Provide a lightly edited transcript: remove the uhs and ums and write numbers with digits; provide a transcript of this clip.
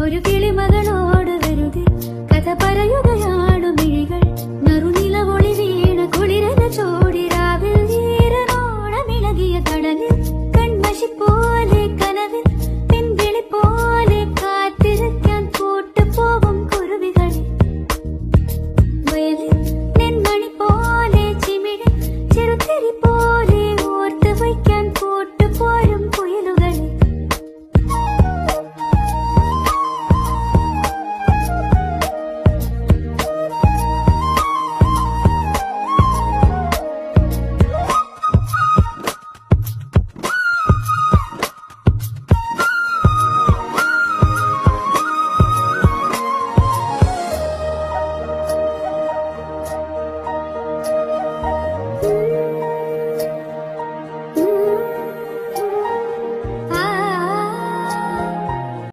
ഒരു കിളിമകളോട് വെറുതെ കഥ പറയുകയാണു മിഴികൾ. നറുനിലവൊളി വീണ കുളിരന ചോടിരാവിൽ ഈരനോണമിളകിയ കടലിൽ കൺമഷിപ്പോ